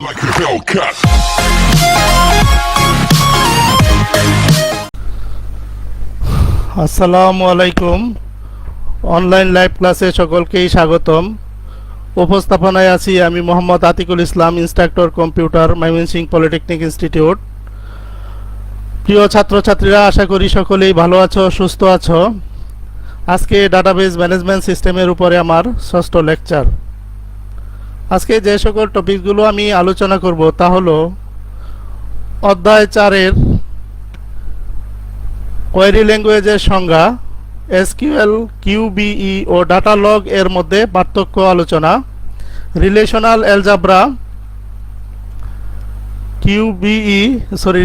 like a Hellcat. আসসালামু আলাইকুম। Online live ক্লাসে সকলকেই স্বাগতম। উপস্থাপনায় আছি আমি Mohammad Atikul Islam, instructor computer, Mymensingh polytechnic institute. প্রিয় ছাত্রছাত্রীরা, আশা করি সকলেই ভালো আছো, সুস্থ আছো। আজকে ডাটাবেজ ম্যানেজমেন্ট সিস্টেমের উপরে আমার ষষ্ঠ লেকচার। আজকে যে সকল টপিকগুলো আমি আলোচনা করব তা হলো অধ্যায় 4-এর কোয়েরি ল্যাঙ্গুয়েজের সংজ্ঞা, এসকিউএল, কিউবিই ও ডাটা লগ এর মধ্যে পার্থক্য আলোচনা, relational algebra,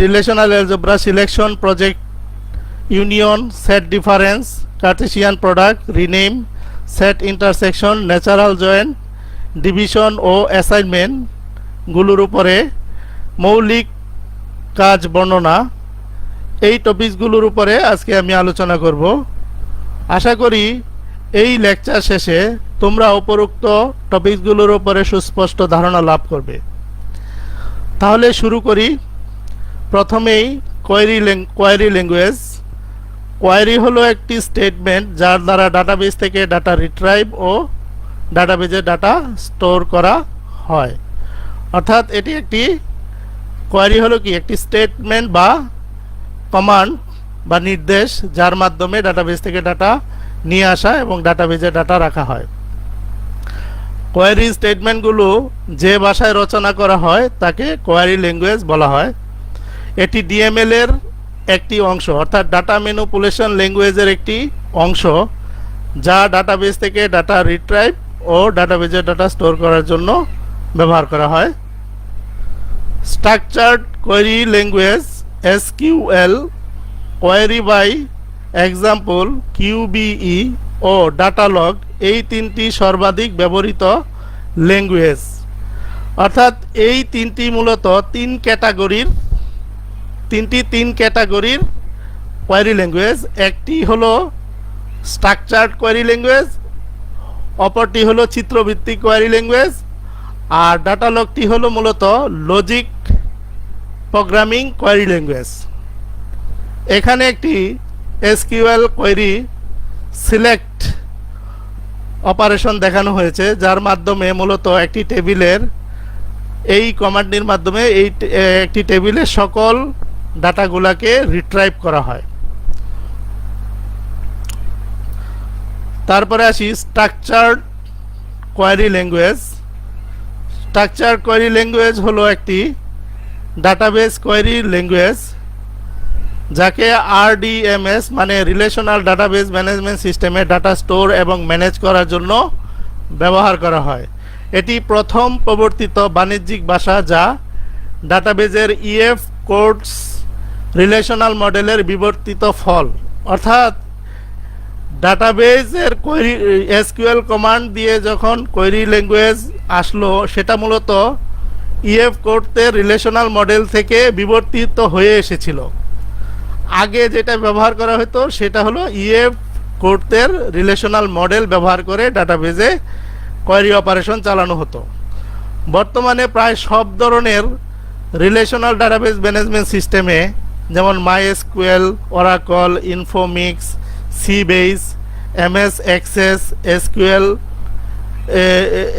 relational algebra selection, project union, set difference, cartesian product, rename, set intersection, natural joint, division ও অ্যাসাইনমেন্টগুলোর উপরে মৌলিক কাজ বর্ণনা, এই টপিকসগুলোর উপরে আজকে আমি আলোচনা করব। আশা করি এই লেকচার শেষে তোমরা উপরোক্ত টপিকসগুলোর উপরে সুস্পষ্ট ধারণা লাভ করবে। তাহলে শুরু করি। প্রথমেই কোয়েরি ল্যাঙ্গুয়েজ। কোয়েরি হলো একটি স্টেটমেন্ট যার দ্বারা ডাটাবেজ থেকে ডাটা রিট্রাইভ ও ডাটাবেজে ডাটা স্টোর করা হয়। অর্থাৎ এটি একটি কোয়েরি হলো কি একটি স্টেটমেন্ট বা কমান্ড বা নির্দেশ যার মাধ্যমে ডাটাবেজ থেকে ডাটা নিয়ে আসা এবং ডাটাবেজে ডাটা রাখা হয়। কোয়েরি স্টেটমেন্টগুলো যে ভাষায় রচনা করা হয় তাকে কোয়েরি ল্যাঙ্গুয়েজ বলা হয়। এটি ডিএমএল এর একটি অংশ, অর্থাৎ ডাটা ম্যানিপুলেশন ল্যাঙ্গুয়েজের একটি অংশ, যা ডাটাবেজ থেকে ডাটা রিট্রাইভ ও ডাটাবেজে ডাটা স্টোর করার জন্য ব্যবহার করা হয়। Structured query language, SQL, query by example, QBE ও ডাটা লগ, এই তিনটি সর্বাধিক ব্যবহৃত ল্যাঙ্গুয়েজ। অর্থাৎ এই তিনটি মূলত তিন ক্যাটাগরির কোয়েরি ল্যাঙ্গুয়েজ। একটি হলো স্ট্রাকচার্ড কোয়েরি ল্যাঙ্গুয়েজ, অপরটি হলো চিত্রভিত্তিক কোয়েরি ল্যাঙ্গুয়েজ, আর ডাটা লগটি হলো মূলত লজিক প্রোগ্রামিং কোয়েরি ল্যাঙ্গুয়েজ। এখানে একটি এসকিউএল কোয়েরি সিলেক্ট অপারেশন দেখানো হয়েছে, যার মাধ্যমে মূলত একটি টেবিলের এই কমান্ডটির মাধ্যমে একটি টেবিলের সকল ডাটাগুলোকে রিট্রাইভ করা হয়। তারপরে আসি structured query language. Structured query language হলো একটি ডাটাবেজ কোয়েরি ল্যাঙ্গুয়েজ, যাকে আরডিএমএস মানে রিলেশনাল ডাটাবেজ ম্যানেজমেন্ট সিস্টেমে ডাটা স্টোর এবং ম্যানেজ করার জন্য ব্যবহার করা হয়। এটি প্রথম প্রবর্তিত বাণিজ্যিক ভাষা যা ডাটাবেজের ইএফ কোডস রিলেশনাল মডেলের বিবর্তিত ফল। অর্থাৎ ডাটাবেজের কোয়েরি এসকিউএল কমান্ড দিয়ে যখন কোয়েরি ল্যাঙ্গুয়েজ আসলো, সেটা মূলত ইএফ কোডের রিলেশনাল মডেল থেকে বিবর্তিত হয়ে এসেছিল। আগে যেটা ব্যবহার করা হতো সেটা হলো ইএফ কোডের রিলেশনাল মডেল ব্যবহার করে ডাটাবেজে কোয়েরি অপারেশন চালানো হতো। বর্তমানে প্রায় সব ধরনের রিলেশনাল ডাটাবেজ ম্যানেজমেন্ট সিস্টেমে, যেমন MySQL, Oracle, Informix, Sybase, MS Access, SQL,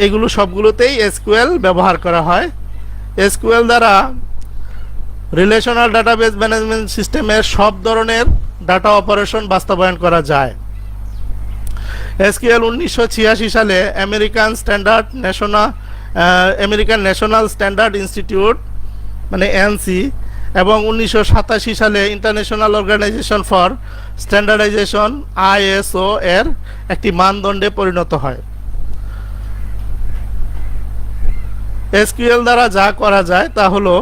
এগুলো সবগুলোতেই এসকিউএল ব্যবহার করা হয়। এসকিউএল দ্বারা রিলেশনাল ডাটাবেজ ম্যানেজমেন্ট সিস্টেমের সব ধরনের ডাটা অপারেশন বাস্তবায়ন করা যায়। এসকিউএল 1986 সালে আমেরিকান ন্যাশনাল স্ট্যান্ডার্ড ইনস্টিটিউট মানে এনসি এবং 1987 সালে international organization for standardization ISO এর একটি মানদণ্ডে পরিণত হয়। এসকিউএল দ্বারা যা করা যায় তা হলো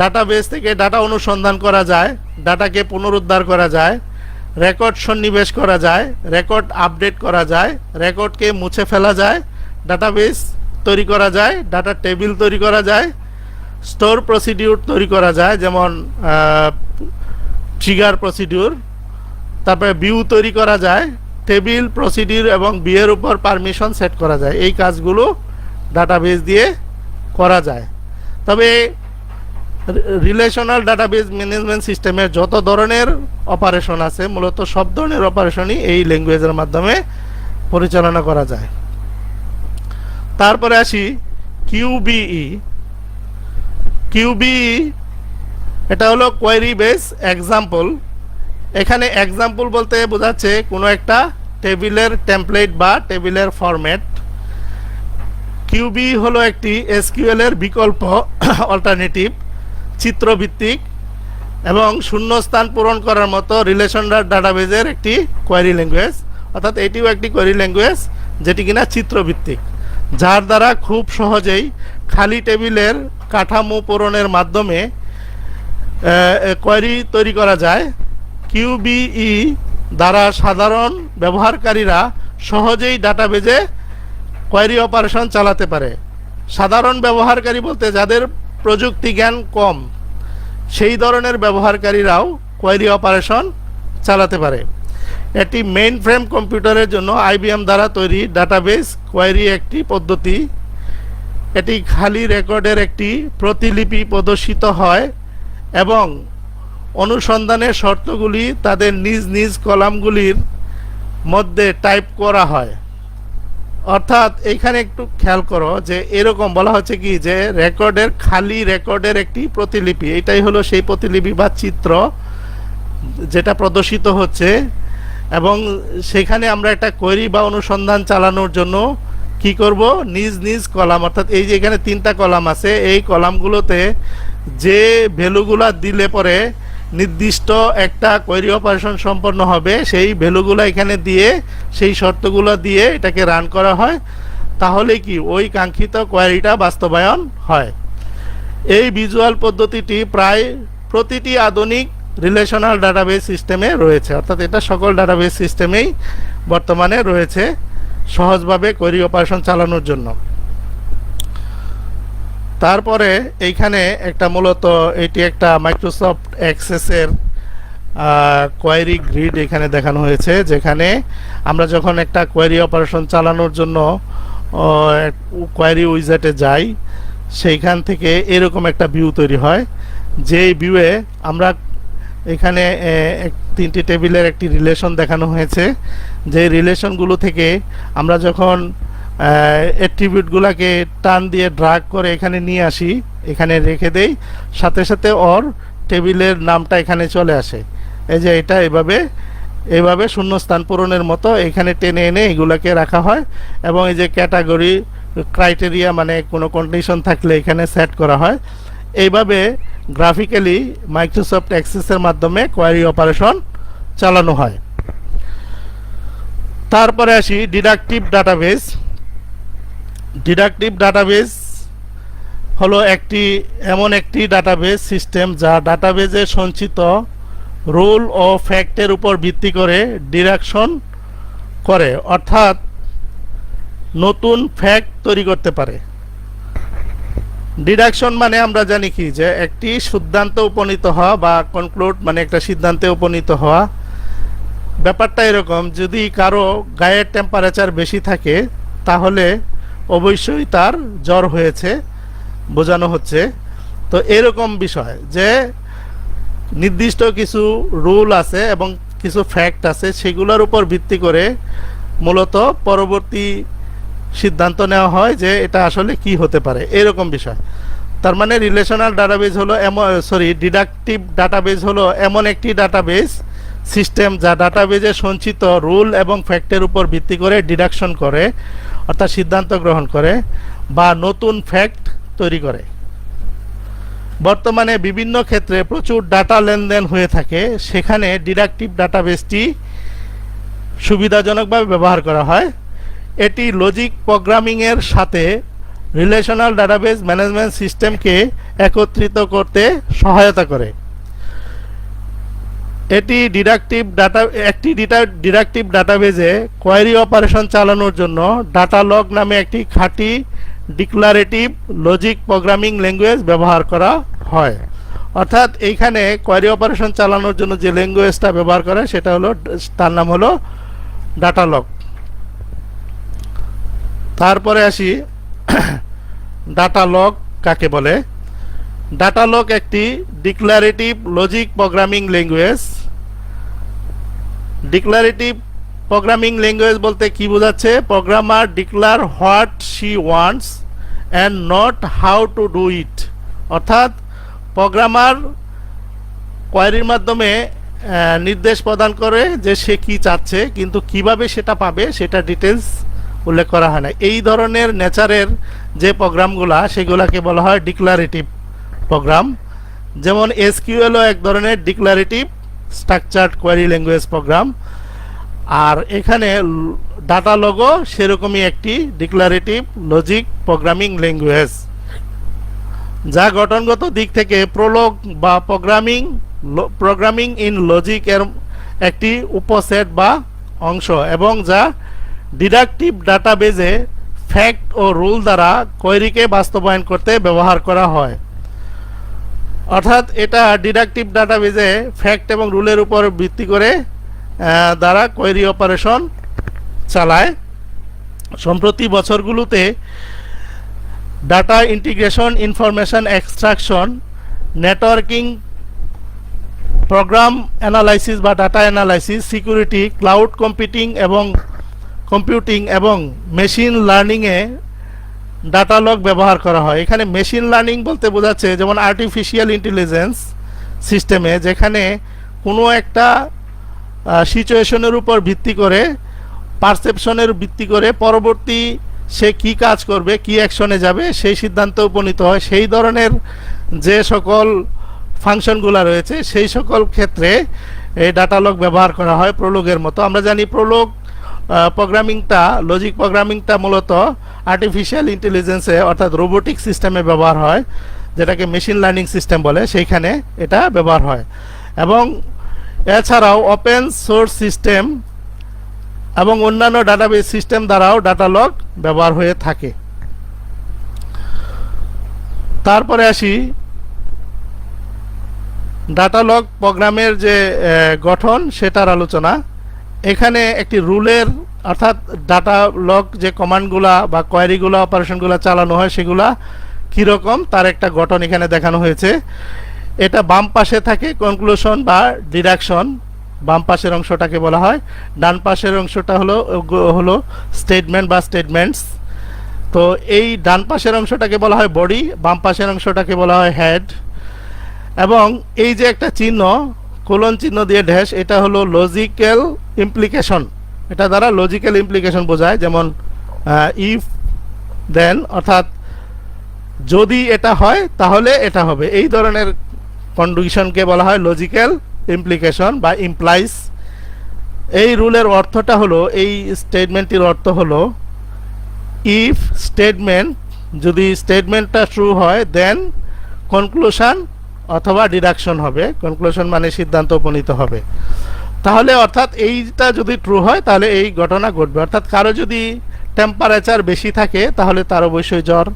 ডাটাবেজ থেকে ডাটা অনুসন্ধান করা যায়, ডাটাকে পুনরুদ্ধার করা যায়, রেকর্ড সন্নিবেশ করা যায়, রেকর্ড আপডেট করা যায়, রেকর্ডকে মুছে ফেলা যায়, ডাটাবেজ তৈরি করা যায়, ডাটা টেবিল তৈরি করা যায়, স্টোর প্রসিডিউর তৈরি করা যায়, যেমন ট্রিগার প্রসিডিউর, তারপরে ভিউ তৈরি করা যায়, টেবিল প্রসিডিউর এবং ভিউয়ের উপর পারমিশন সেট করা যায়। এই কাজগুলো ডাটাবেজ দিয়ে করা যায়। তবে রিলেশনাল ডাটাবেজ ম্যানেজমেন্ট সিস্টেমের যত ধরনের অপারেশন আছে মূলত সব ধরনের অপারেশনই এই ল্যাঙ্গুয়েজের মাধ্যমে পরিচালনা করা যায়। তারপরে আসি কিউবিই। কিউবিই এটা হলো কোয়েরি বেস এক্সাম্পল। এখানে এক্সাম্পল বলতে বোঝাচ্ছে কোনো একটা টেবিলের টেমপ্লেট বা টেবিলের ফরম্যাট। কিউবি হলো একটি এসকিউএল এর বিকল্প অল্টারনেটিভ, চিত্রভিত্তিক এবং শূন্যস্থান পূরণ করার মতো রিলেশনাল ডাটাবেজের একটি কোয়েরি ল্যাঙ্গুয়েজ। অর্থাৎ এটিও একটি কোয়েরি ল্যাঙ্গুয়েজ যেটি কিনা চিত্রভিত্তিক, যার দ্বারা খুব সহজেই খালি টেবিলের কাঠামো পূরণের মাধ্যমে কোয়েরি তৈরি করা যায়। কিউবিই দ্বারা সাধারণ ব্যবহারকারীরা সহজেই ডাটাবেজে কোয়েরি অপারেশন চালাতে পারে। সাধারণ ব্যবহারকারী বলতে যাদের প্রযুক্তি জ্ঞান কম, সেই ধরনের ব্যবহারকারীরাও কোয়েরি অপারেশন চালাতে পারে। এটি মেইন ফ্রেম কম্পিউটারের জন্য আইবিএম দ্বারা তৈরি ডাটাবেজ কোয়েরি একটি পদ্ধতি। এটি খালি রেকর্ডের একটি প্রতিলিপি প্রদর্শিত হয় এবং অনুসন্ধানের শর্তগুলি তাদের নিজ নিজ কলামগুলির মধ্যে টাইপ করা হয়। অর্থাৎ এখানে একটু খেয়াল করো যে এরকম বলা হচ্ছে কি যে রেকর্ডের খালি রেকর্ডের একটি প্রতিলিপি, এটাই হলো সেই প্রতিলিপি বা চিত্র যেটা প্রদর্শিত হচ্ছে, এবং সেখানে আমরা একটা কোয়েরি বা অনুসন্ধান চালানোর জন্য কি করব, নিজ নিজ কলাম, অর্থাৎ এই যে এখানে 3টা কলাম আছে, এই কলামগুলোতে যে ভ্যালুগুলা দিলে পরে নির্দিষ্ট একটা কোয়েরি অপারেশন সম্পন্ন হবে, সেই ভ্যালুগুলো এখানে দিয়ে সেই শর্তগুলো দিয়ে এটাকে রান করা হয়, তাহলে কি ওই কাঙ্ক্ষিত কোয়েরিটা বাস্তবায়ন হয়। এই ভিজুয়াল পদ্ধতিটি প্রায় প্রতিটি আধুনিক রিলেশনাল ডাটাবেস সিস্টেমে রয়েছে, অর্থাৎ এটা সকল ডাটাবেস সিস্টেমেই বর্তমানে রয়েছে সহজভাবে কোয়েরি অপারেশন চালানোর জন্য। তারপরে এইখানে একটা মূলত এটি একটা মাইক্রোসফট অ্যাক্সেসের কোয়েরি গ্রিড এখানে দেখানো হয়েছে, যেখানে আমরা যখন একটা কোয়েরি অপারেশন চালানোর জন্য কোয়েরি উইজার্টে যাই, সেইখান থেকে এরকম একটা ভিউ তৈরি হয়, যেই ভিউয়ে আমরা এখানে 3টি টেবিলের একটি রিলেশন দেখানো হয়েছে। যে রিলেশনগুলো থেকে আমরা যখন অ্যাট্রিবিউটগুলোকে টান দিয়ে ড্রাগ করে এখানে নিয়ে আসি, এখানে রেখে দেই, সাথে সাথে ওর টেবিলের নামটা এখানে চলে আসে। এই যে এটা এভাবে শূন্যস্থান পূরণের মতো এখানে টেনে এনে এগুলাকে রাখা হয়, এবং এই যে ক্যাটাগরি ক্রাইটেরিয়া মানে কোনো কন্ডিশন থাকলে এখানে সেট করা হয়। এইভাবে গ্রাফিক্যালি মাইক্রোসফট অ্যাক্সেসের মাধ্যমে কোয়েরি অপারেশন চালানো হয়। তারপরে আসি ডিডাকটিভ ডাটাবেস। ডিডাকটিভ ডাটাবেস হলো এমন একটি ডাটাবেস সিস্টেম যা ডাটাবেজে সঞ্চিত রুল ও ফ্যাক্টের উপর ভিত্তি করে ডিডাকশন করে, অর্থাৎ নতুন ফ্যাক্ট তৈরি করতে পারে। ডিডাকশন মানে আমরা জানি কি যে একটি সিদ্ধান্ত উপনীত হওয়া বা কনক্লুড মানে একটা সিদ্ধান্তে উপনীত হওয়া। ব্যাপারটা এরকম, যদি কারো গায়ের টেম্পারেচার বেশি থাকে তাহলে অবশ্যই তার জ্বর হয়েছে বোঝানো হচ্ছে। তো এরকম বিষয় যে নির্দিষ্ট কিছু রুল আছে এবং কিছু ফ্যাক্ট আছে, সেগুলোর উপর ভিত্তি করে মূলত পরবর্তী সিদ্ধান্ত নেওয়া হয় যে এটা আসলে কি হতে পারে, এরকম বিষয়। তার মানে রিলেশনাল ডাটাবেজ হলো ডিডাকটিভ ডাটাবেজ হলো এমন একটি ডাটাবেজ সিস্টেম যা ডাটাবেজে সঞ্চিত রুল এবং ফ্যাক্টের উপর ভিত্তি করে ডিডাকশন করে, অর্থাৎ সিদ্ধান্ত গ্রহণ করে বা নতুন ফ্যাক্ট তৈরি করে। বর্তমানে বিভিন্ন ক্ষেত্রে প্রচুর ডাটা লেনদেন হয়ে থাকে, সেখানে ডিডাকটিভ ডাটাবেসটি সুবিধাজনকভাবে ব্যবহার করা হয়। এটি লজিক প্রোগ্রামিংয়ের সাথে রিলেশনাল ডাটাবেস ম্যানেজমেন্ট সিস্টেমকে একত্রিত করতে সহায়তা করে। একটি ডিডাকটিভ ডাটাবেজে কোয়েরি অপারেশন চালানোর জন্য ডাটালগ নামে একটি খাঁটি ডিক্লারেটিভ লজিক প্রোগ্রামিং ল্যাঙ্গুয়েজ ব্যবহার করা হয়। অর্থাৎ এইখানে কোয়েরি অপারেশন চালানোর জন্য যে ল্যাঙ্গুয়েজটা ব্যবহার করে সেটা হলো, তার নাম হলো ডাটালগ। তারপরে আসি ডাটালগ কাকে বলে। ডাটালগ একটি declarative logic programming language. Declarative programming language বলতে কি বোঝাচ্ছে? Programmer declare what she wants and not how to do it. অর্থাৎ প্রোগ্রামার কোয়েরির মাধ্যমে নির্দেশ প্রদান করে যে সে কি চাচ্ছে, কিন্তু কিভাবে সেটা পাবে সেটা ডিটেলস উল্লেখ করা হয় না। এই ধরনের নেচারের যে প্রোগ্রামগুলা সেগুলাকে বলা হয় ডিক্লারেটিভ প্রোগ্রাম। যেমন এসকিউএলও এক ধরনের declarative structured query language program, আর এখানে ডাটালগও সেরকমই একটি ডিক্লারেটিভ লজিক প্রোগ্রামিং ল্যাঙ্গুয়েজ, যা গঠনগত দিক থেকে প্রোলগ বা প্রোগ্রামিং ইন লজিক এর একটি উপসেট বা অংশ, এবং যা ডিডাকটিভ ডাটাবেজে ফ্যাক্ট ও রুল দ্বারা কোয়েরিকে বাস্তবায়ন করতে ব্যবহার করা হয়। অর্থাৎ এটা ডিডাকটিভ ডাটাবেজে ফ্যাক্ট এবং রুলের উপর ভিত্তি করে দ্বারা কোয়েরি অপারেশন চালায়। সম্প্রতি বছরগুলোতে data integration, information extraction, networking, program analysis বা data analysis, security, cloud computing এবং মেশিন লার্নিংয়ে ডাটালগ ব্যবহার করা হয়। এখানে মেশিন লার্নিং বলতে বোঝাচ্ছে যেমন আর্টিফিশিয়াল ইন্টেলিজেন্স সিস্টেমে, যেখানে কোনো একটা সিচুয়েশনের উপর ভিত্তি করে, পারসেপশনের ভিত্তি করে পরবর্তী সে কি কাজ করবে, কি অ্যাকশনে যাবে সেই সিদ্ধান্তে উপনীত হয়। সেই ধরনের যে সকল ফাংশনগুলো রয়েছে সেই সকল ক্ষেত্রে এই ডাটালগ ব্যবহার করা হয় প্রোলগের মতো। আমরা জানি প্রোলগ প্রোগ্রামিংটা, লজিক প্রোগ্রামিংটা মূলত আর্টিফিশিয়াল ইন্টেলিজেন্সে অর্থাৎ রোবোটিক সিস্টেমে ব্যবহার হয়, যেটাকে মেশিন লার্নিং সিস্টেম বলে, সেইখানে এটা ব্যবহার হয়। এবং এছাড়াও ওপেন সোর্স সিস্টেম এবং অন্যান্য ডাটাবেস সিস্টেম দ্বারাও ডাটালগ ব্যবহার হয়ে থাকে। তারপরে আসি ডাটালগ প্রোগ্রামের যে গঠন সেটার আলোচনা। এখানে একটি রুলের অর্থাৎ ডাটালগ যে কমান্ডগুলা বা কোয়েরিগুলা অপারেশনগুলা চালানো হয় সেগুলা কীরকম তার একটা গঠন এখানে দেখানো হয়েছে। এটা বাম পাশে থাকে কনক্লুশন বা ডিডাকশন, বাম পাশের অংশটাকে বলা হয়। ডান পাশের অংশটা হলো স্টেটমেন্ট বা স্টেটমেন্টস। তো এই ডান পাশের অংশটাকে বলা হয় বডি, বাম পাশের অংশটাকে বলা হয় হেড। এবং এই যে একটা চিহ্ন, কোলন চিহ্ন দিয়ে ড্যাশ, এটা হলো লজিক্যাল ইমপ্লিকেশন। এটা দ্বারা লজিক্যাল ইমপ্লিকেশন বোঝায়, যেমন ইফ দেন, অর্থাৎ যদি এটা হয় তাহলে এটা হবে, এই ধরনের কন্ডিশনকে বলা হয় লজিক্যাল ইমপ্লিকেশন বা ইমপ্লাইজ। এই রুলের অর্থটা হলো, এই স্টেটমেন্টটির অর্থ হলো ইফ স্টেটমেন্ট, যদি স্টেটমেন্টটা ট্রু হয় দেন কনক্লুশন অথবা ডিডাকশন হবে। কনক্লুশন মানে সিদ্ধান্ত উপনীত হবে। তাহলে অর্থাৎ এইটা যদি ট্রু হয় তাহলে এই ঘটনা ঘটবে। অর্থাৎ কারো যদি টেম্পারেচার বেশি থাকে তাহলে তার অবশ্যই জ্বর।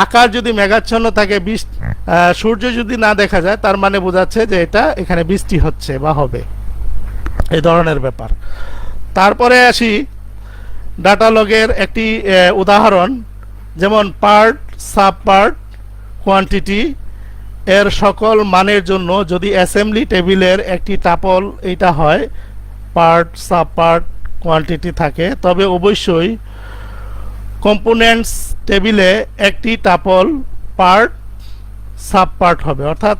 আকাশ যদি মেঘাচ্ছন্ন থাকে, সূর্য যদি না দেখা যায়, তার মানে বোঝাচ্ছে যে এটা এখানে বৃষ্টি হচ্ছে বা হবে, এই ধরনের ব্যাপার। তারপরে আসি ডাটালগের একটি উদাহরণ, যেমন পার্ট, সাব পার্ট, কোয়ান্টিটি এর সকল মানের জন্য যদি অ্যাসেম্বলি টেবিলের একটি টাপল এইটা হয়, পার্ট, সাব পার্ট, কোয়ান্টিটি থাকে, তবে অবশ্যই কম্পোনেন্টস টেবিলে একটি টাপল পার্ট, সাব পার্ট হবে। অর্থাৎ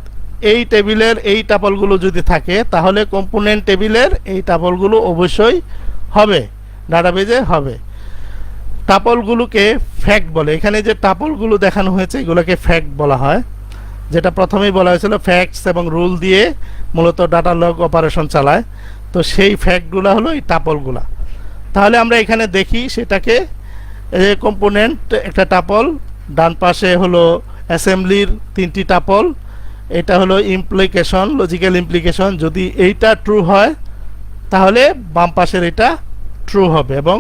এই টেবিলের এই টাপলগুলো যদি থাকে তাহলে কম্পোনেন্ট টেবিলের এই টাপলগুলো অবশ্যই হবে, ডাটাবেজে হবে। টাপলগুলোকে ফ্যাক্ট বলে। এখানে যে টাপলগুলো দেখানো হয়েছে এগুলোকে ফ্যাক্ট বলা হয়, যেটা প্রথমেই বলা হয়েছিল ফ্যাক্টস এবং রুল দিয়ে মূলত ডাটালগ অপারেশন চালায়। তো সেই ফ্যাক্টগুলো হলো এই টাপলগুলা। তাহলে আমরা এখানে দেখি সেটাকে, কম্পোনেন্ট একটা টাপল, ডান পাশে হলো অ্যাসেম্বলির তিনটি টাপল, এটা হলো ইমপ্লিকেশন, লজিক্যাল ইমপ্লিকেশন। যদি এইটা ট্রু হয় তাহলে বাম পাশের এটা ট্রু হবে, এবং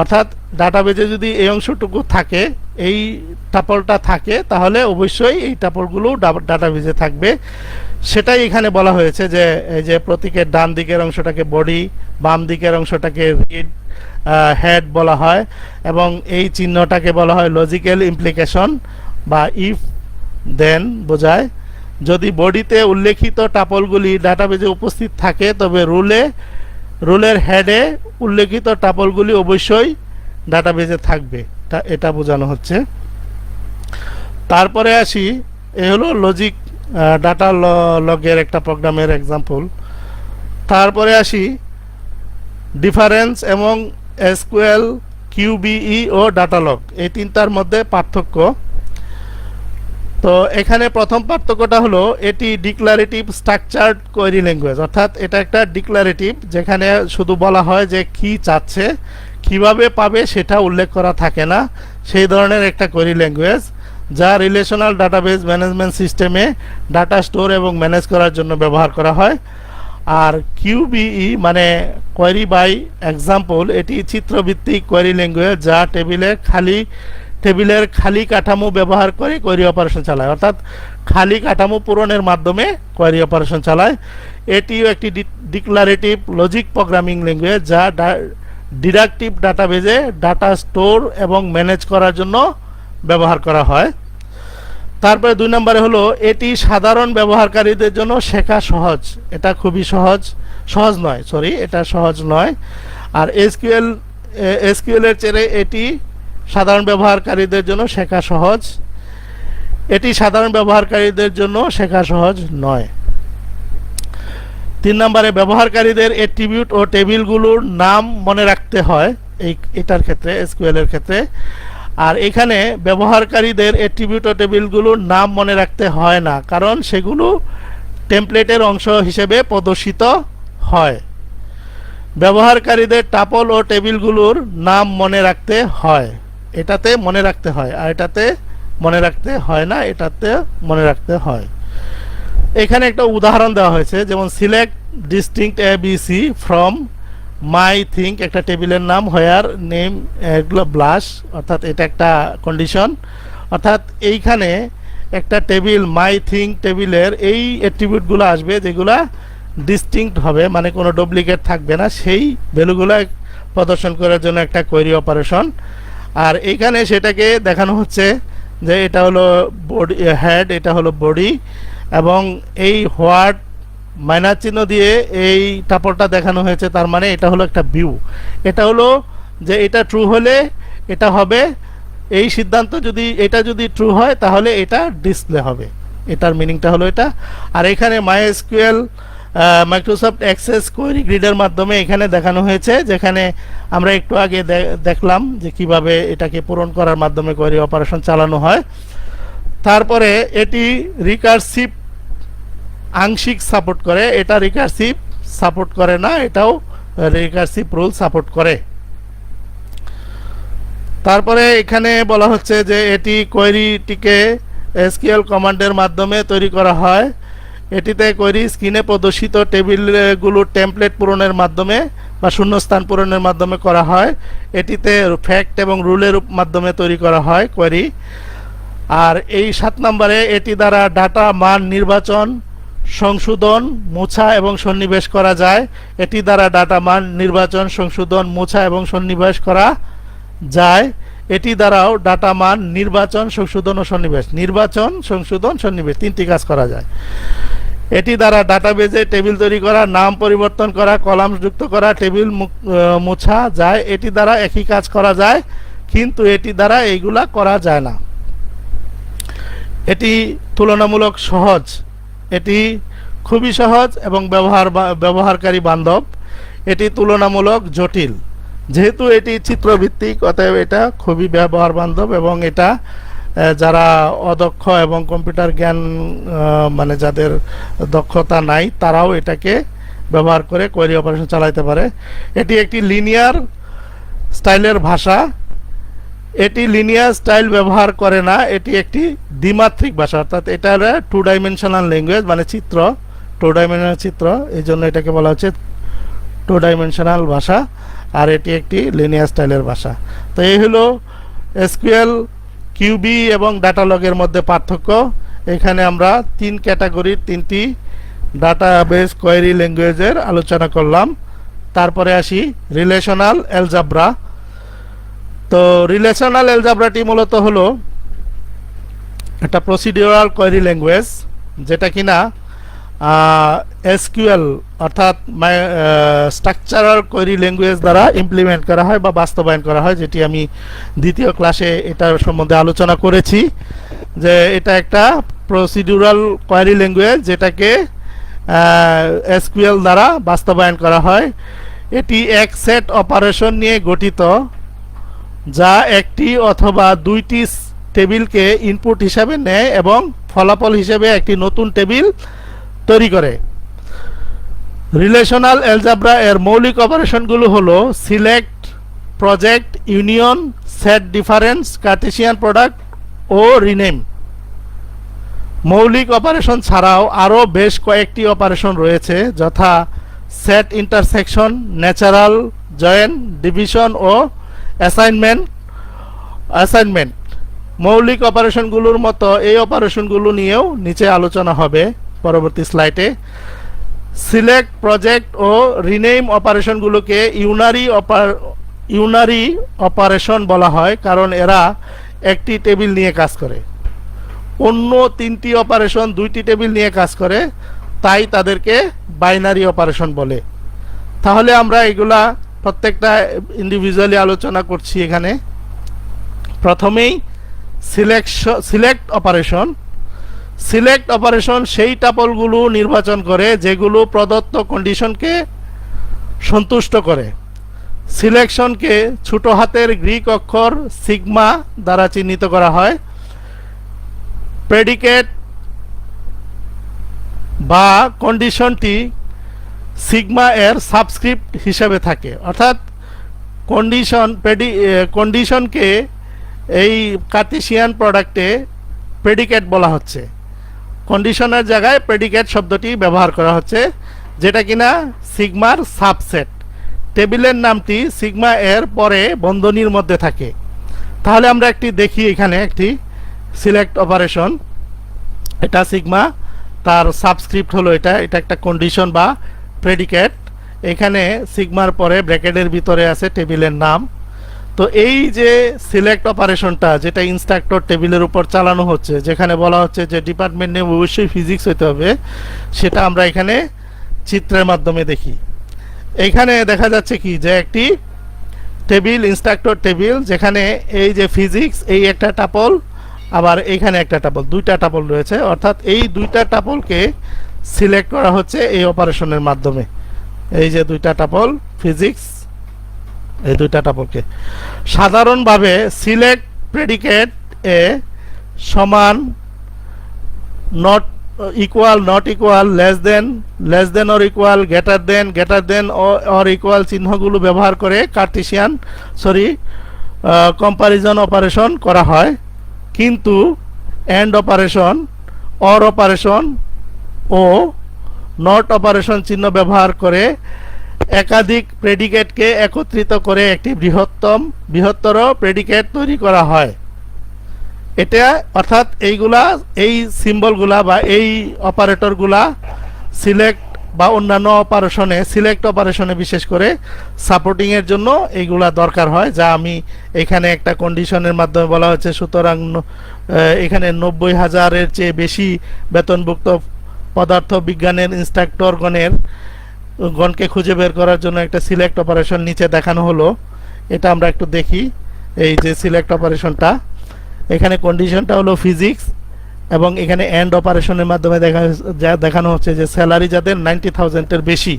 অর্থাৎ ডাটাবেজে যদি এই অংশটুকু থাকে, এই টাপলটা থাকে, তাহলে অবশ্যই এই টাপলগুলো ডাটাবেজে থাকবে। সেটাই এখানে বলা হয়েছে যে এই যে প্রতীকের ডান দিকের অংশটাকে বডি, বাম দিকের অংশটাকে হেড বলা হয়, এবং এই চিহ্নটাকে বলা হয় লজিক্যাল ইমপ্লিকেশন বা ইফ দেন বোঝায়। যদি বডিতে উল্লেখিত টাপলগুলি ডাটাবেজে উপস্থিত থাকে তবে রুলের হেডে উল্লেখিত টাপলগুলি অবশ্যই ডাটাবেজে থাকবে, এটা বোঝানো হচ্ছে। তারপরে আসি, এ হলো লজিক ডাটা লগের একটা প্রোগ্রামের এক্সাম্পল। তারপরে আসি ডিফারেন্স এবং এসকিউএল, কিউবিই ও ডাটা লগ, এই তিনটার মধ্যে পার্থক্য। তো এখানে প্রথম পার্থক্যটা হলো এটি ডিক্লারেটিভ স্ট্রাকচার্ড কোয়েরি ল্যাঙ্গুয়েজ, অর্থাৎ এটা একটা ডিক্লারেটিভ যেখানে শুধু বলা হয় যে কি চাচ্ছে, কিভাবে পাবে সেটা উল্লেখ করা থাকে না, সেই ধরনের একটা কোয়েরি ল্যাঙ্গুয়েজ যা রিলেশনাল ডাটাবেজ ম্যানেজমেন্ট সিস্টেমে ডাটা স্টোর এবং ম্যানেজ করার জন্য ব্যবহার করা হয়। আর কিউবিই মানে কোয়েরি বাই এক্সাম্পল, এটি চিত্রভিত্তিক কোয়েরি ল্যাঙ্গুয়েজ যা টেবিলের খালি কাঠামো ব্যবহার করে কোয়েরি অপারেশন চালায়, অর্থাৎ খালি কাঠামো পূরণের মাধ্যমে কোয়েরি অপারেশন চালায়। এটিও একটি ডিক্লারেটিভ লজিক প্রোগ্রামিং ল্যাঙ্গুয়েজ যা ডিডাকটিভ ডাটাবেজে ডাটা স্টোর এবং ম্যানেজ করার জন্য ব্যবহার করা হয়। তারপরে 2 নম্বরে হলো এটি সাধারণ ব্যবহারকারীদের জন্য শেখা সহজ, এটা খুবই এটা সহজ নয়। আর এসকিউএল এর চেয়ে এটি সাধারণ ব্যবহারকারীদের জন্য শেখা সহজ, এটি সাধারণ ব্যবহারকারীদের জন্য শেখা সহজ নয়। 3 নম্বরে ব্যবহারকারীদের অ্যাট্রিবিউট ও টেবিলগুলোর নাম মনে রাখতে হয় এটার ক্ষেত্রে, এসকিউএল এর ক্ষেত্রে। আর এখানে ব্যবহারকারীদের অ্যাট্রিবিউট ও টেবিলগুলোর নাম মনে রাখতে হয় না, কারণ সেগুলো টেমপ্লেটের অংশ হিসেবে প্রদর্শিত হয়। ব্যবহারকারীদের টাপল ও টেবিলগুলোর নাম মনে রাখতে হয়, এটাতে মনে রাখতে হয়, আর এটাতে মনে রাখতে হয় না, এটাতে মনে রাখতে হয়। এখানে একটা উদাহরণ দেওয়া হয়েছে, যেমন select distinct ABC from my think, একটা টেবিলের নাম, হোয়ার নেম এগুলো ব্লাশ, অর্থাৎ এটা একটা কন্ডিশন। অর্থাৎ এইখানে একটা টেবিল মাই থিঙ্ক টেবিলের এই অ্যাট্রিবিউটগুলো আসবে যেগুলা ডিস্টিংক্ট হবে, মানে কোনো ডুপ্লিকেট থাকবে না, সেই ভ্যালুগুলো প্রদর্শন করার জন্য একটা কোয়েরি অপারেশন। আর এইখানে সেটাকে দেখানো হচ্ছে যে এটা হলো বডি হেড, এটা হলো বডি, এবং এই হোয়াট মাইনাস চিহ্ন দিয়ে এই টাপলটা দেখানো হয়েছে, তার মানে এটা হলো একটা ভিউ। এটা হলো যে এটা ট্রু হলে এটা হবে, এই সিদ্ধান্ত যদি ট্রু হয় তাহলে এটা ডিসপ্লে হবে, এটার মিনিংটা হলো এটা। আর এখানে মাইএসকিউএল মাইক্রোসফট অ্যাক্সেস কোয়েরি গ্রিডের মাধ্যমে এখানে দেখানো হয়েছে, যেখানে আমরা একটু আগে দেখলাম যে কিভাবে এটাকে পূরণ করার মাধ্যমে কোয়েরি অপারেশন চালানো হয়। তারপরে এটি রিকারসিভ আংশিক সাপোর্ট করে, এটা রিকারসিভ সাপোর্ট করে না, এটাও রিকারসিভ রুল সাপোর্ট করে। তারপরে এখানে বলা হচ্ছে যে এটি কোয়েরিটিকে এসকিউএল কমান্ডের মাধ্যমে তৈরি করা হয়। এটিতে কোয়েরি স্ক্রিনে প্রদর্শিত টেবিলগুলোর টেমপ্লেট পূরণের মাধ্যমে বা শূন্যস্থান পূরণের মাধ্যমে করা হয়। এটিতে ফ্যাক্ট এবং রুলের মাধ্যমে তৈরি করা হয় কোয়েরি। আর এই 7 নম্বরে এটি দ্বারা ডাটা মান নির্বাচন, সংশোধন, মোছা এবং সন্নিবেশ করা যায়। এটি দ্বারা ডাটা মান নির্বাচন, সংশোধন, মোছা এবং সন্নিবেশ করা যায়। এটি দ্বারাও ডাটা মান নির্বাচন, সংশোধন ও সন্নিবেশ, নির্বাচন, সংশোধন, সন্নিবেশ, 3টি কাজ করা যায়। এটি দ্বারা ডাটাবেজে টেবিল তৈরি করা, নাম পরিবর্তন করা, কলাম যুক্ত করা, টেবিল মোছা যায়। এটি দ্বারা একই কাজ করা যায়, কিন্তু এটি দ্বারা এইগুলা করা যায় না। এটি তুলনামূলক সহজ, এটি খুবই সহজ এবং ব্যবহারকারী বান্ধব। এটি তুলনামূলক জটিল, যেহেতু এটি চিত্রভিত্তিক, অতএব এটা খুবই ব্যবহার বান্ধব, এবং এটা যারা অদক্ষ এবং কম্পিউটার জ্ঞান মানে যাদের দক্ষতা নাই তারাও এটাকে ব্যবহার করে কোয়েরি অপারেশন চালাতে পারে। এটি একটি লিনিয়ার স্টাইলের ভাষা, এটি লিনিয়ার স্টাইল ব্যবহার করে না, এটি একটি দ্বিমাত্রিক ভাষা, অর্থাৎ এটা 2 ডাইমেনশনাল ল্যাঙ্গুয়েজ, মানে চিত্র, 2 ডাইমেনশনাল চিত্র, এই জন্য এটাকে বলা হচ্ছে 2 ডাইমেনশনাল ভাষা। আর এটি একটি লিনিয়ার স্টাইলের ভাষা। তো এই হলো এসকিউএল, কিউবি এবং ডাটালগের মধ্যে পার্থক্য। এখানে আমরা 3 ক্যাটাগরির 3টি ডাটাবেস কোয়েরি ল্যাঙ্গুয়েজের আলোচনা করলাম। তারপরে আসি রিলেশনাল অ্যালজাব্রা। তো রিলেশনাল অ্যালজাব্রাটি মূলত হলো একটা প্রসিডিউরাল কোয়েরি ল্যাঙ্গুয়েজ, যেটা কিনা এসকিউএল অর্থাৎ স্ট্রাকচারাল কোয়েরি ল্যাঙ্গুয়েজ দ্বারা ইমপ্লিমেন্ট করা হয় বা বাস্তবায়ন করা হয়, যেটি আমি দ্বিতীয় ক্লাসে এটার সম্বন্ধে আলোচনা করেছি যে এটা একটা প্রসিডিউরাল কোয়েরি ল্যাঙ্গুয়েজ যেটাকে এসকিউএল দ্বারা বাস্তবায়ন করা হয়। এটি এক সেট অপারেশন নিয়ে গঠিত যা একটি অথবা দুইটি টেবিলকে ইনপুট হিসাবে নেয় এবং ফলাফল হিসেবে একটি নতুন টেবিল তৈরি করে। রিলেশনাল অ্যালজেব্রা এর মৌলিক অপারেশনগুলো হলো select, project, union, set difference, cartesian product ও রিনেম। মৌলিক অপারেশন ছাড়াও আরও বেশ কয়েকটি অপারেশন রয়েছে, যথা set intersection, natural join, division ও অ্যাসাইনমেন্ট। মৌলিক অপারেশনগুলোর মতো এই অপারেশনগুলো নিয়েও নিচে আলোচনা হবে পরবর্তী স্লাইডে। সিলেক্ট, প্রজেক্ট ও রিনেম অপারেশনগুলোকে ইউনারি অপারেশন বলা হয়, কারণ এরা একটি টেবিল নিয়ে কাজ করে। অন্য তিনটি অপারেশন দুইটি টেবিল নিয়ে কাজ করে, তাই তাদেরকে বাইনারি অপারেশন বলে। তাহলে আমরা এগুলা প্রত্যেকটা ইন্ডিভিজুয়ালি আলোচনা করছি এখানে। প্রথমেই সিলেক্ট অপারেশন। সিলেক্ট অপারেশন সেই টাপলগুলো নির্বাচন করে যেগুলো প্রদত্ত কন্ডিশনকে সন্তুষ্ট করে। সিলেকশনকে ছোট হাতের গ্রিক অক্ষর সিগমা দ্বারা চিহ্নিত করা হয়। প্রেডিকেট বা কন্ডিশনটি সিগমা এর সাবস্ক্রিপ্ট হিসেবে থাকে, অর্থাৎ কন্ডিশনকে এই কার্টেসিয়ান প্রোডাক্টে প্রেডিকেট বলা হচ্ছে। কন্ডিশনের জায়গায় প্রেডিকেট শব্দটি ব্যবহার করা হচ্ছে, যেটা কিনা সিগমার সাবসেট। টেবিলের নামটি সিগমা এর পরে বন্ধনীর মধ্যে থাকে। তাহলে আমরা একটি দেখি, এখানে একটি সিলেক্ট অপারেশন, এটা সিগমা, তার সাবস্ক্রিপ্ট হলো এটা একটা কন্ডিশন বা প্রেডিকেট। এখানে সিগমার পরে ব্র্যাকেটের ভিতরে আছে টেবিলের নাম। তো এই যে সিলেক্ট অপারেশনটা যেটা ইনস্ট্রাক্টর টেবিলের উপর চালানো হচ্ছে, যেখানে বলা হচ্ছে যে ডিপার্টমেন্ট নেম অবশ্যই ফিজিক্স হতে হবে, সেটা আমরা এখানে চিত্রের মাধ্যমে দেখি। এখানে দেখা যাচ্ছে কি যে একটি টেবিল, ইনস্ট্রাক্টর টেবিল, যেখানে এই যে ফিজিক্স এই একটা টাপল, আবার এখানে একটা টাপল, দুইটা টাপল রয়েছে, অর্থাৎ এই দুইটা টাপলকে সিলেক্ট করা হচ্ছে এই অপারেশনের মাধ্যমে। এই যে দুইটা টাপল ফিজিক্স, এই দুইটা টাপলকে সাধারণভাবে সিলেক্ট প্রেডিকেট এ সমান, not equal, not equal, less than or equal, greater than or equal চিহ্নগুলো ব্যবহার করে কম্পারিজন অপারেশন করা হয়। কিন্তু এন্ড অপারেশন, অর অপারেশন ও নট অপারেশন চিহ্ন ব্যবহার করে একাধিক প্রেডিকেটকে একত্রিত করে একটি বৃহত্তর প্রেডিকেট তৈরি করা হয়। এটা অর্থাৎ এই সিম্বলগুলা বা এই অপারেটরগুলা সিলেক্ট বা অন্যান্য অপারেশনে, সিলেক্ট অপারেশনে বিশেষ করে সাপোর্টিংয়ের জন্য এইগুলা দরকার হয়, যা আমি এখানে একটা কন্ডিশনের মাধ্যমে বলা হচ্ছে। সুতরাং এখানে 90,000-এর চেয়ে বেশি বেতনভুক্ত পদার্থ বিজ্ঞানের গণকে খুঁজে বের করার জন্য একটা সিলেক্ট অপারেশন নিচে দেখানো হলো। এটা আমরা একটু দেখি। এই যে সিলেক্ট অপারেশনটা, এখানে কন্ডিশনটা হলো ফিজিক্স, এবং এখানে এন্ড অপারেশনের মাধ্যমে দেখানো হচ্ছে যে স্যালারি যাদের 90,000-এর বেশি।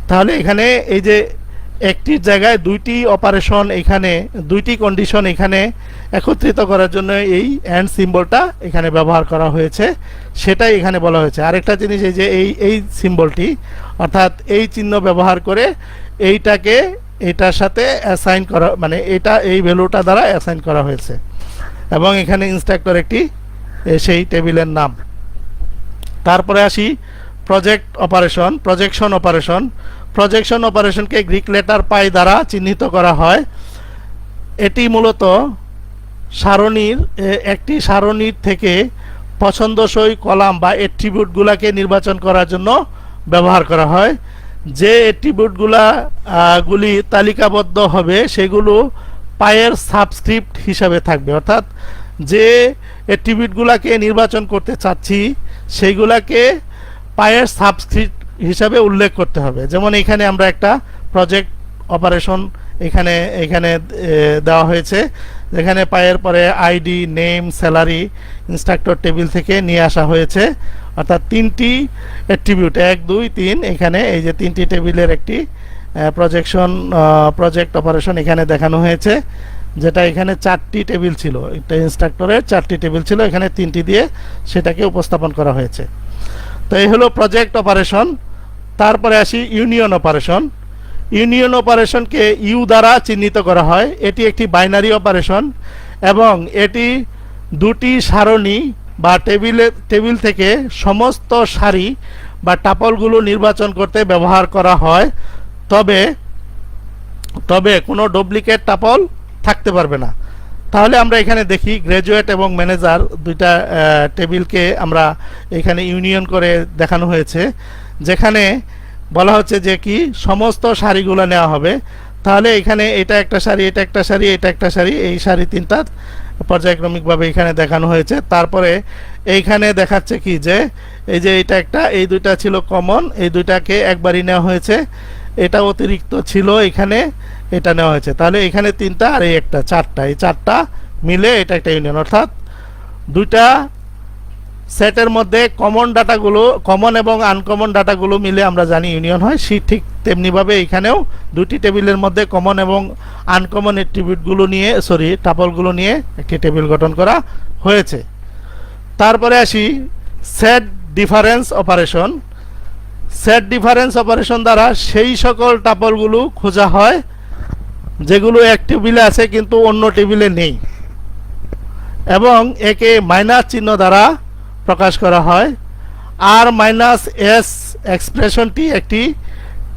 তাহলে এখানে এই যে একটির জায়গায় দুইটি অপারেশন, এখানে দুইটি কন্ডিশন এখানে একত্রিত করার জন্য এই এন্ড সিম্বলটা এখানে ব্যবহার করা হয়েছে, সেটাই এখানে বলা হয়েছে। আরেকটা জিনিস, এই যে এই সিম্বলটি, অর্থাৎ এই চিহ্ন ব্যবহার করে এইটাকে এটার সাথে অ্যাসাইন করা, মানে এটা এই ভ্যালুটা দ্বারা অ্যাসাইন করা হয়েছে। এবং এখানে ইনস্ট্রাক্টর একটি সেই টেবিলের নাম। তারপরে আসি প্রজেকশন অপারেশনকে গ্রিক লেটার পাই দ্বারা চিহ্নিত করা হয়। এটি মূলত একটি সারণীর থেকে পছন্দসই কলাম বা অ্যাট্রিবিউটগুলোকে নির্বাচন করার জন্য ব্যবহার করা হয়। যে অ্যাট্রিবিউটগুলি তালিকাবদ্ধ হবে সেগুলো পায়ের সাবস্ক্রিপ্ট হিসাবে থাকবে, অর্থাৎ যে অ্যাট্রিবিউটগুলোকে নির্বাচন করতে চাচ্ছি সেইগুলাকে পায়ের সাবস্ক্রিপ্ট হিসাবে উল্লেখ করতে হবে। যেমন এখানে আমরা একটা প্রজেক্ট অপারেশন এখানে এখানে দেওয়া হয়েছে, যেখানে পায়ের পরে ID, name, salary instructor table থেকে নিয়ে আসা হয়েছে, অর্থাৎ তিনটি অ্যাট্রিবিউট 1 2 3 এখানে এই যে তিনটি টেবিলের একটি প্রজেক্ট অপারেশন এখানে দেখানো হয়েছে, যেটা এখানে 4টি টেবিল ছিল, একটা ইনস্ট্রাক্টরের 4টি টেবিল ছিল, এখানে 3টি দিয়ে সেটাকে উপস্থাপন করা হয়েছে। তো এই হলো প্রজেক্ট অপারেশন। তারপরে আসি ইউনিয়ন অপারেশন। ইউনিয়ন অপারেশনকে ইউ দ্বারা চিহ্নিত করা হয়। এটি একটি বাইনারি অপারেশন এবং এটি দুটি সারণী বা টেবিল থেকে সমস্ত সারি বা টাপলগুলো নির্বাচন করতে ব্যবহার করা হয়। তবে কোনো ডুপ্লিকেট টাপল থাকতে পারবে না। তাহলে আমরা এখানে দেখি গ্র্যাজুয়েট এবং ম্যানেজার দুইটা টেবিলকে আমরা এখানে ইউনিয়ন করে দেখানো হয়েছে, যেখানে বলা হচ্ছে যে কি সমস্ত সারিগুলো নেওয়া হবে। তাহলে এখানে এটা একটা সারি, এটা একটা সারি, এটা একটা সারি, এই সারি তিনটা পর্যায়ক্রমিকভাবে এখানে দেখানো হয়েছে। তারপরে এইখানে দেখাচ্ছে কি যে এই যে এটা একটা, এই দুইটা ছিল কমন, এই দুইটাকে একবারই নেওয়া হয়েছে, এটা অতিরিক্ত ছিল এখানে, এটা নেওয়া হয়েছে। তাহলে এখানে তিনটা আর এই একটা, চারটা, এই চারটা মিলে এটা একটা ইউনিয়ন, অর্থাৎ দুইটা সেটের মধ্যে কমন এবং আনকমন ডাটাগুলো মিলে আমরা জানি ইউনিয়ন হয়। ঠিক তেমনিভাবে এখানেও দুটি টেবিলের মধ্যে কমন এবং আনকমন অ্যাট্রিবিউটগুলো নিয়ে টাপলগুলো নিয়ে একটি টেবিল গঠন করা হয়েছে। তারপরে আসি set difference operation. Set difference operation দ্বারা সেই সকল টাপলগুলো খোঁজা হয় যেগুলো এক টেবিলে আছে কিন্তু অন্য টেবিলে নেই, এবং একে মাইনাস চিহ্ন দ্বারা প্রকাশ করা হয়। আর মাইনাস এস এক্সপ্রেশনটি একটি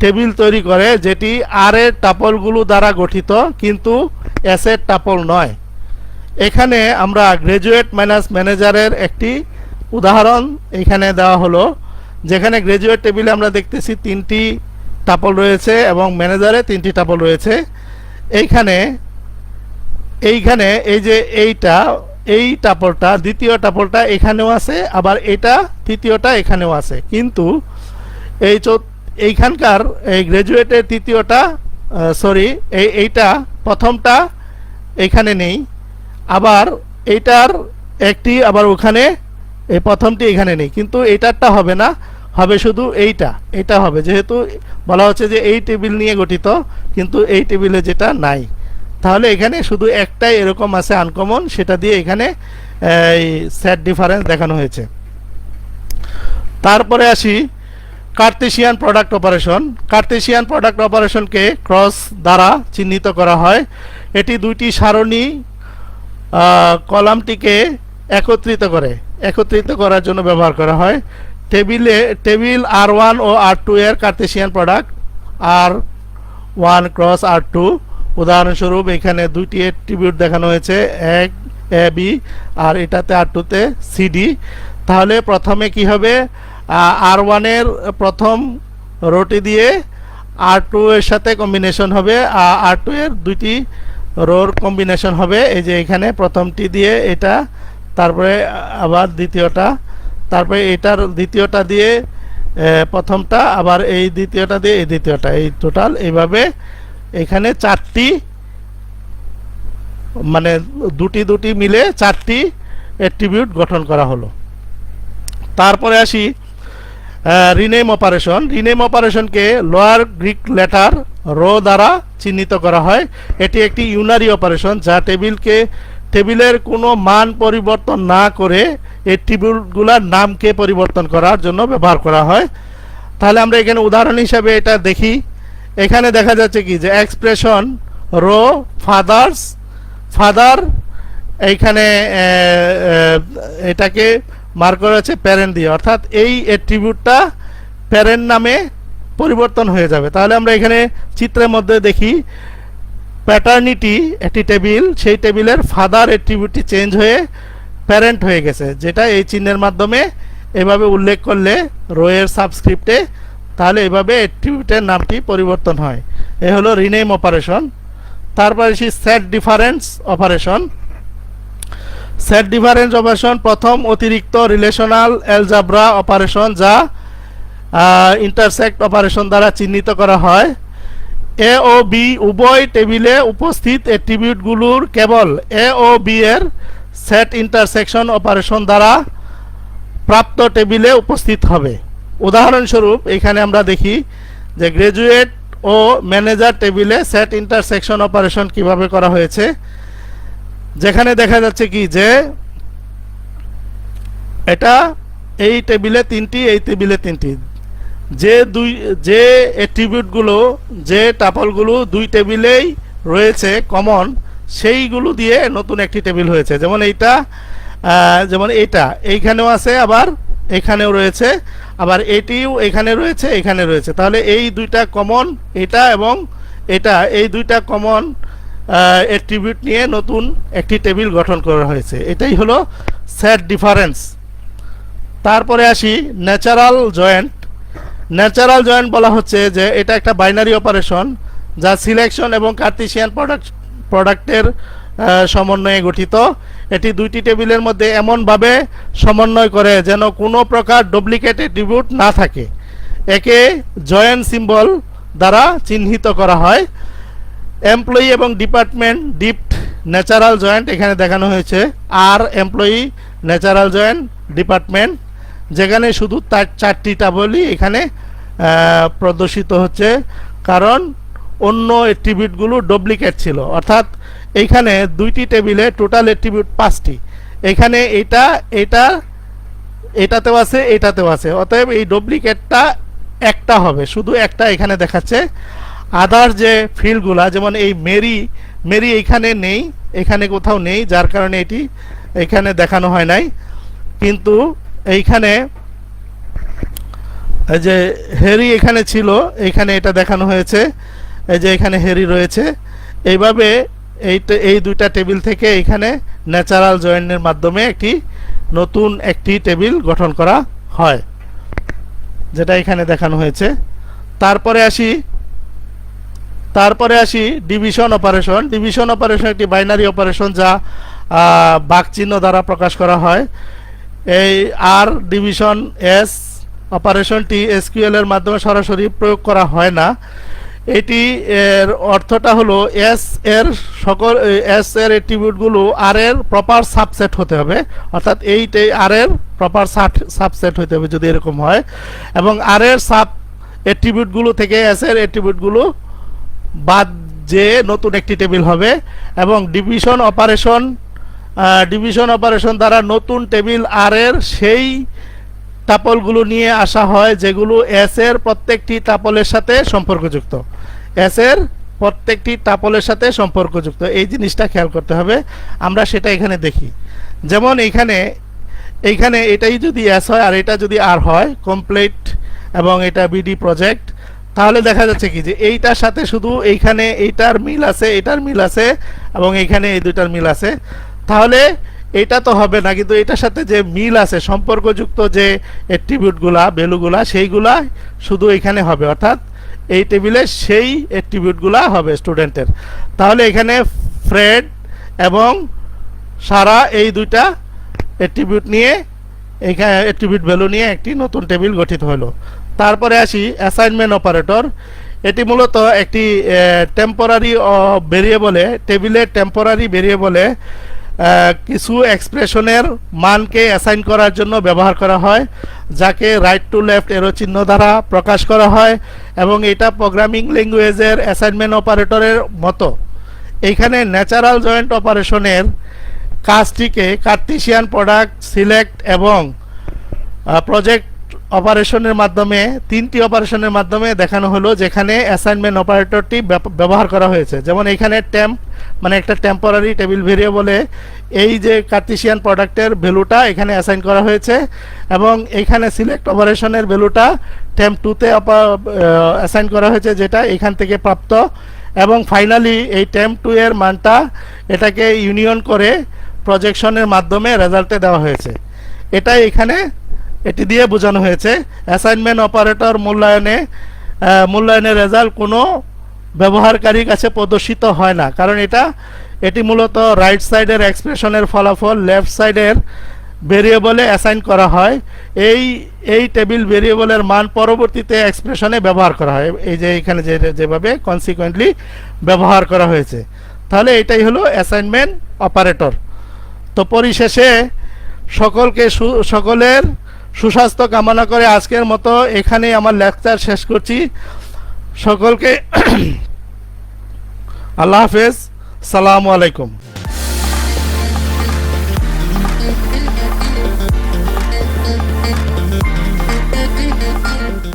টেবিল তৈরি করে যেটি আর এর টাপলগুলো দ্বারা গঠিত কিন্তু এস এর টাপল নয়। এখানে আমরা গ্র্যাজুয়েট মাইনাস ম্যানেজারের একটি উদাহরণ এখানে দেওয়া হলো, যেখানে গ্র্যাজুয়েট টেবিলে আমরা দেখতেছি 3টি টাপল রয়েছে এবং ম্যানেজারে 3টি টাপল রয়েছে। এইখানে এই যে এই টাপলটা, দ্বিতীয় টাপলটা এখানেও আছে, আবার এটা তৃতীয়টা এখানেও আছে, কিন্তু এইখানকার এই গ্র্যাজুয়েটের তৃতীয়টা এইটা প্রথমটা এখানে নেই, আবার এইটার একটি আবার ওখানে, এই প্রথমটি এখানে নেই, কিন্তু এইটারটা হবে না, হবে শুধু এইটা হবে, যেহেতু বলা হচ্ছে যে এই টেবিল নিয়ে গঠিত কিন্তু এই টেবিলে যেটা নাই। তাহলে এখানে শুধু একটাই এরকম আছে আনকমন, সেটা দিয়ে এখানে এই সেট ডিফারেন্স দেখানো হয়েছে। তারপরে আসি cartesian product operation. Cartesian product অপারেশনকে ক্রস দ্বারা চিহ্নিত করা হয়। এটি দুইটি সারণী কলামটিকে একত্রিত করার জন্য ব্যবহার করা হয়। টেবিল R1 ও R2 এর Cartesian product R1 cross R2। উদাহরণস্বরূপ এখানে দুইটি অ্যাট্রিবিউট দেখানো হয়েছে, এক AB আর এটাতে R2তে CD। তাহলে প্রথমে কি হবে, R1 এর প্রথম রোটি দিয়ে R2 এর সাথে কম্বিনেশন হবে, R2 এর দুইটি রোর কম্বিনেশন হবে। এই যে এখানে প্রথমটি দিয়ে এটা, তারপরে আবার দ্বিতীয়টা, তারপরে এটার দ্বিতীয়টা দিয়ে প্রথমটা, আবার এই দ্বিতীয়টা দিয়ে এই দ্বিতীয়টা, এই টোটাল এইভাবে এখানে 4টি, মানে দুটি মিলে 4টি অ্যাট্রিবিউট গঠন করা হলো। তারপরে আসি রিনেম অপারেশন। রিনেম অপারেশনকে লোয়ার গ্রিক লেটার রো দ্বারা চিহ্নিত করা হয়। এটি একটি ইউনারি অপারেশন যা টেবিলের কোনো মান পরিবর্তন না করে অ্যাট্রিবিউটগুলোর নামকে পরিবর্তন করার জন্য ব্যবহার করা হয়। তাহলে আমরা এখানে উদাহরণ হিসাবে এটা দেখি। এখানে দেখা যাচ্ছে কি যে এক্সপ্রেশন রো ফাদার, এইখানে এটাকে মার্ক করা আছে প্যারেন্ট দিয়ে, অর্থাৎ এই অ্যাট্রিবিউটটা প্যারেন্ট নামে পরিবর্তন হয়ে যাবে। তাহলে আমরা এখানে চিত্রের মধ্যে দেখি প্যাটার্নিটি একটি টেবিল, সেই টেবিলের ফাদার অ্যাট্রিবিউটটি চেঞ্জ হয়ে প্যারেন্ট হয়ে গেছে, যেটা এই চিহ্নের মাধ্যমে এভাবে উল্লেখ করলে রো এর সাবস্ক্রিপ্টে, তাহলে এভাবে অ্যাট্রিবিউটের নামটি পরিবর্তন হয়। এ হলো রিনেম অপারেশন। তারপর আসি set difference operation. Set difference operation প্রথম অতিরিক্ত রিলেশনাল অ্যালজাব্রা অপারেশন যা ইন্টারসেক্ট অপারেশন দ্বারা চিহ্নিত করা হয়। এ ও বি উভয় টেবিলে উপস্থিত অ্যাট্রিবিউটগুলোর কেবল এ ও বি এর সেট ইন্টারসেকশন অপারেশন দ্বারা প্রাপ্ত টেবিলে উপস্থিত হবে। উদাহরণস্বরূপ এখানে আমরা দেখি যে গ্রাজুয়েট ও ম্যানেজার টেবিলে সেট ইন্টারসেকশন অপারেশন কিভাবে করা হয়েছে, যেখানে দেখা যাচ্ছে কি যে এটা এই টেবিলে তিনটি, এই টেবিলে তিনটি, যে অ্যাট্রিবিউটগুলো যে টাপলগুলো দুই টেবিলেই রয়েছে কমন, সেইগুলো দিয়ে নতুন একটি টেবিল হয়েছে। যেমন এইটা এইখানেও আছে, আবার এখানেও রয়েছে, আবার এটিও এখানে রয়েছে, এখানে রয়েছে। তাহলে এই দুইটা কমন, এটা এবং এটা, এই দুইটা কমন অ্যাট্রিবিউট নিয়ে নতুন একটি টেবিল গঠন করা হয়েছে। এটাই হলো সেট ডিফারেন্স। তারপরে আসি ন্যাচারাল জয়েন্ট। ন্যাচারাল জয়েন্ট বলা হচ্ছে যে এটা একটা বাইনারি অপারেশন যা সিলেকশন এবং কার্টেসিয়ান প্রোডাক্টের সমন্বয়ে গঠিত। এটি দুইটি টেবিলের মধ্যে এমনভাবে সমন্বয় করে যেন কোনো প্রকার ডুপ্লিকেট অ্যাট্রিবিউট না থাকে। একে জয়েন্ট সিম্বল দ্বারা চিহ্নিত করা হয়। এমপ্লয়ি এবং ডিপার্টমেন্ট ডিপড ন্যাচারাল জয়েন্ট এখানে দেখানো হয়েছে। আর এমপ্লয়ি ন্যাচারাল জয়েন্ট ডিপার্টমেন্ট, যেখানে শুধু তার চারটি টাবলই এখানে প্রদর্শিত হচ্ছে, কারণ অন্য অ্যাট্রিবিউটগুলো ডুপ্লিকেট ছিল। অর্থাৎ এইখানে দুইটি টেবিলে টোটাল অ্যাট্রিবিউট 5টি, এখানে এটাতেও আছে, এটাতেও আছে। অতএব এই ডুপ্লিকেটটা একটা হবে, শুধু একটা এখানে দেখাচ্ছে। আদার যে ফিল্ডগুলা, যেমন এই মেরি এইখানে নেই, এখানে কোথাও নেই, যার কারণে এটি এখানে দেখানো হয় নাই। কিন্তু এইখানে এই যে হ্যারি এখানে ছিল, এখানে এটা দেখানো হয়েছে। এই যে এখানে হ্যারি রয়েছে। এইভাবে এই দুইটা টেবিল থেকে এখানে ন্যাচারাল জয়েন্টের মাধ্যমে নতুন একটি টেবিল গঠন করা হয়, যেটা এখানে দেখানো হয়েছে। তারপরে আসি ডিভিশন অপারেশন। ডিভিশন অপারেশন একটি বাইনারি অপারেশন যা বাক চিহ্ন দ্বারা প্রকাশ করা হয়। এই আর ডিভিশন এস অপারেশনটি এসকিউএল এর মাধ্যমে সরাসরি প্রয়োগ করা হয় না। এটি এর অর্থটা হলো এস এর অ্যাট্রিবিউটগুলো আর এর প্রপার সাবসেট হতে হবে। অর্থাৎ আর এর প্রপার সাবসেট হতে হবে যদি এরকম হয়, এবং আর এর সাব অ্যাট্রিবিউটগুলো থেকে এস এর অ্যাট্রিবিউটগুলো বাদ যে নতুন একটি টেবিল হবে। এবং ডিভিশন অপারেশন দ্বারা নতুন টেবিল আর এর সেই টাপলগুলো নিয়ে আসা হয় যেগুলো এস এর প্রত্যেকটি টাপলের সাথে সম্পর্কযুক্ত। এই জিনিসটা খেয়াল করতে হবে। আমরা সেটা এখানে দেখি। যেমন এইখানে এটাই যদি এস হয় আর এটা যদি আর হয় কমপ্লিট, এবং এটা বিডি প্রজেক্ট, তাহলে দেখা যাচ্ছে কি যে এইটার সাথে শুধু এইখানে এইটার মিল আছে, এটার মিল আছে, এবং এইখানে এই দুইটার মিল আছে। তাহলে এটা তো হবে না, কিন্তু এটার সাথে যে মিল আছে, সম্পর্কযুক্ত যে অ্যাট্রিবিউটগুলা, ভ্যালুগুলা, সেইগুলা শুধু এখানে হবে। অর্থাৎ এই টেবিলে সেই অ্যাট্রিবিউটগুলা হবে স্টুডেন্টের। তাহলে এখানে ফ্রেড এবং সারা এই দুইটা অ্যাট্রিবিউট নিয়ে, এখানে অ্যাট্রিবিউট ভ্যালু নিয়ে একটি নতুন টেবিল গঠিত হলো। তারপরে আসি অ্যাসাইনমেন্ট অপারেটর। এটি মূলত একটি টেম্পোরারি ভেরিয়েবলে, টেবিলের টেম্পোরারি ভেরিয়েবলে কিছু এক্সপ্রেশনের মানকে অ্যাসাইন করার জন্য ব্যবহার করা হয়, যাকে রাইট টু লেফট এরো চিহ্ন দ্বারা প্রকাশ করা হয়। এবং এটা প্রোগ্রামিং ল্যাঙ্গুয়েজের অ্যাসাইনমেন্ট অপারেটরের মতো। এইখানে ন্যাচারাল জয়েন্ট অপারেশনের কাজটিকে কার্টেসিয়ান প্রোডাক্ট, সিলেক্ট এবং প্রজেক্ট অপারেশনের মাধ্যমে, তিনটি অপারেশনের মাধ্যমে দেখানো হলো, যেখানে অ্যাসাইনমেন্ট অপারেটরটি ব্যবহার করা হয়েছে। যেমন এখানে টেম্প মানে একটা টেম্পোরারি টেবিল ভেরিয়েবলে এই যে কার্টেসিয়ান প্রোডাক্টের ভ্যালুটা এখানে অ্যাসাইন করা হয়েছে, এবং এখানে সিলেক্ট অপারেশনের ভ্যালুটা টেম্প 2-তে অ্যাসাইন করা হয়েছে, যেটা এখান থেকে প্রাপ্ত। এবং ফাইনালি এই টেম্প 2 এর মানটা এটাকে ইউনিয়ন করে প্রজেকশনের মাধ্যমে রেজাল্টে দেওয়া হয়েছে। এটাই এখানে এটি দিয়ে বোঝানো হয়েছে। অ্যাসাইনমেন্ট অপারেটর মূল্যায়নের রেজাল্ট কোনো ব্যবহারকারীর কাছে প্রদর্শিত হয় না, কারণ এটি মূলত রাইট সাইডের এক্সপ্রেশনের ফলাফল লেফট সাইডের ভেরিয়েবলে অ্যাসাইন করা হয়। এই টেবিল ভেরিয়েবলের মান পরবর্তীতে এক্সপ্রেশনে ব্যবহার করা হয়, এই যে এখানে যেভাবে কনসিকুয়েন্টলি ব্যবহার করা হয়েছে। তাহলে এটাই হলো অ্যাসাইনমেন্ট অপারেটর। তো পরিশেষে সকলের সুস্বাস্থ্য কামনা করে আজকের মতো এখানেই আমার লেকচার শেষ করছি। সকলকে আল্লাহ হাফেজ, সালামু আলাইকুম।